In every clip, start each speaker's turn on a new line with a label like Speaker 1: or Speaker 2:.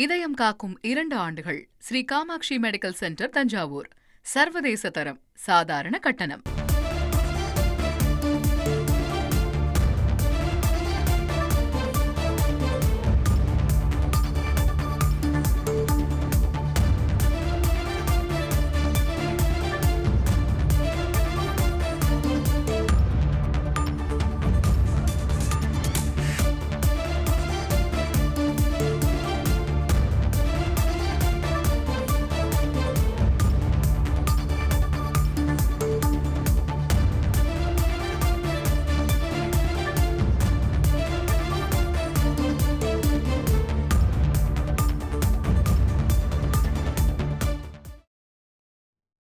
Speaker 1: இதயம் காக்கும் 2 ஆண்டுகள். Shri Kamakshi medical centre, Thanjavur. சர்வதேச தரம், சாதாரண கட்டணம்.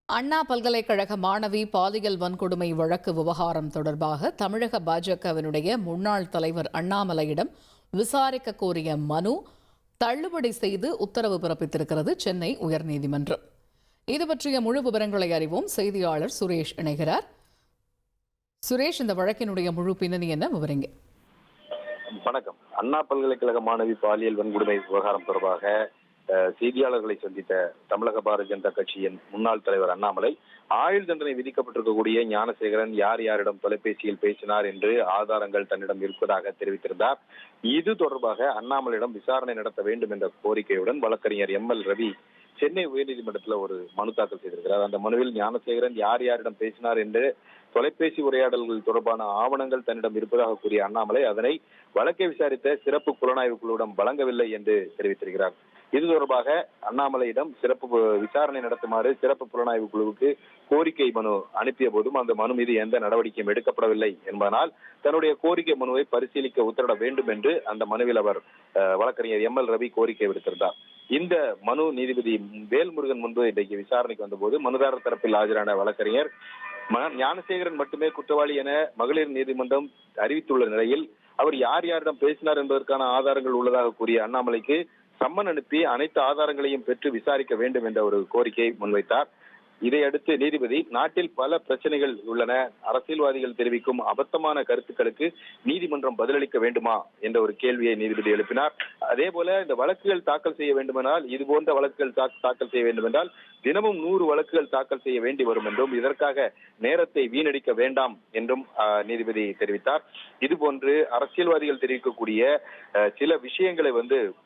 Speaker 2: அண்ணா பல்கலைக்கழக மாணவி பாலியல் வன்கொடுமை வழக்கு விவகாரம் தொடர்பாக தமிழக பாஜகவினுடைய முன்னாள் தலைவர் அண்ணாமலையிடம் விசாரிக்க கோரிய மனு தள்ளுபடி செய்து உத்தரவு பிறப்பித்திருக்கிறது சென்னை உயர்நீதிமன்றம். இது பற்றிய முழு விவரங்களை அறிவோம். செய்தியாளர் சுரேஷ் இணைகிறார். சுரேஷ், இந்த வழக்கினுடைய முழு பின்னணி என்ன, விவரிங்க.
Speaker 3: வணக்கம். அண்ணா பல்கலைக்கழக மாணவி பாலியல் வன்கொடுமை விவகாரம் தொடர்பாக செய்தியாளர்களை சந்தித்த தமிழக பாரதிய ஜனதா கட்சியின் முன்னாள் தலைவர் அண்ணாமலை ஆயுள் தண்டனை விதிக்கப்பட்டிருக்கக்கூடிய ஞானசேகரன் யார் யாரிடம் தொலைபேசியில் பேசினார் என்று ஆதாரங்கள் தன்னிடம் இருப்பதாக தெரிவித்திருந்தார். இது தொடர்பாக அண்ணாமலையிடம் விசாரணை நடத்த வேண்டும் என்ற கோரிக்கையுடன் வழக்கறிஞர் எம்எல் ரவி சென்னை உயர்நீதிமன்றத்தில் ஒரு மனு தாக்கல் செய்திருக்கிறார். அந்த மனுவில் ஞானசேகரன் யார் யாரிடம் பேசினார் என்று தொலைபேசி உரையாடல்கள் தொடர்பான ஆவணங்கள் தன்னிடம் இருப்பதாக கூறிய அண்ணாமலை அதனை வழக்கை விசாரித்த சிறப்பு புலனாய்வு குழுவிடம் வழங்கவில்லை என்று தெரிவித்திருக்கிறார். இது தொடர்பாக அண்ணாமலையிடம் சிறப்பு விசாரணை நடத்துமாறு சிறப்பு புலனாய்வு குழுவுக்கு கோரிக்கை மனு அனுப்பிய போதும் அந்த மனு மீது எந்த நடவடிக்கையும் எடுக்கப்படவில்லை என்பதனால் தன்னுடைய கோரிக்கை மனுவை பரிசீலிக்க உத்தரவிட வேண்டும் என்று அந்த மனுவில் அவர் வழக்கறிஞர் எம்எல் ரவி கோரிக்கை விடுத்திருந்தார். இந்த மனு நீதிபதி வேல்முருகன் முன்பு இன்றைக்கு விசாரணைக்கு வந்தபோது மனுதாரர் தரப்பில் ஆஜரான வழக்கறிஞர் ஞானசேகரன் மட்டுமே குற்றவாளி என மகளிர் நீதிமன்றம் அறிவித்துள்ள நிலையில் அவர் யார் யாரிடம் பேசினார் என்பதற்கான ஆதாரங்கள் உள்ளதாக கூறிய அண்ணாமலைக்கு சம்மன் அனுப்பி அனைத்து ஆதாரங்களையும் பெற்று விசாரிக்க வேண்டும் என்ற ஒரு கோரிக்கையை முன்வைத்தார். இதையடுத்து நீதிபதி நாட்டில் பல பிரச்சனைகள் உள்ளன, அரசியல்வாதிகள் தெரிவிக்கும் அபத்தமான கருத்துக்களுக்கு நீதிமன்றம் பதிலளிக்க வேண்டுமா என்ற ஒரு கேள்வியை நீதிபதி எழுப்பினார். அதே போல இந்த வழக்குகள் தாக்கல் செய்ய வேண்டுமென்றால் இது போன்ற வழக்குகள் தாக்கல் செய்ய வேண்டும் என்றால் தினமும் 100 வழக்குகள் தாக்கல் செய்ய வேண்டி வரும் என்றும் இதற்காக நேரத்தை வீணடிக்க வேண்டாம் என்றும் நீதிபதி தெரிவித்தார். இதுபோன்று அரசியல்வாதிகள் தெரிவிக்கக்கூடிய சில விஷயங்களை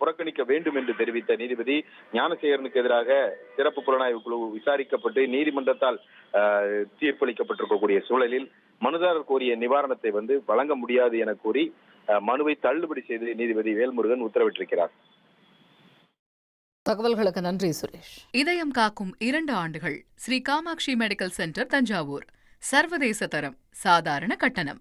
Speaker 3: புறக்கணிக்க வேண்டும் என்று தெரிவித்த நீதிபதி ஞானசேகரனுக்கு எதிராக சிறப்பு புலனாய்வு குழு விசாரிக்கப்பட்டு நீதிமன்றத்தால் தீர்ப்பளிக்கப்பட்டிருக்கக்கூடிய சூழலில் மனுதாரர் கோரிய நிவாரணத்தை வழங்க முடியாது என கூறி மனுவை தள்ளுபடி செய்து நீதிபதி வேல்முருகன் உத்தரவிட்டிருக்கிறார்.
Speaker 2: தகவல்களுக்கு நன்றி சுரேஷ்.
Speaker 1: இதயம் காக்கும் 2 ஆண்டுகள். Shri Kamakshi medical centre, Thanjavur. சர்வதேச தரம், சாதாரண கட்டணம்.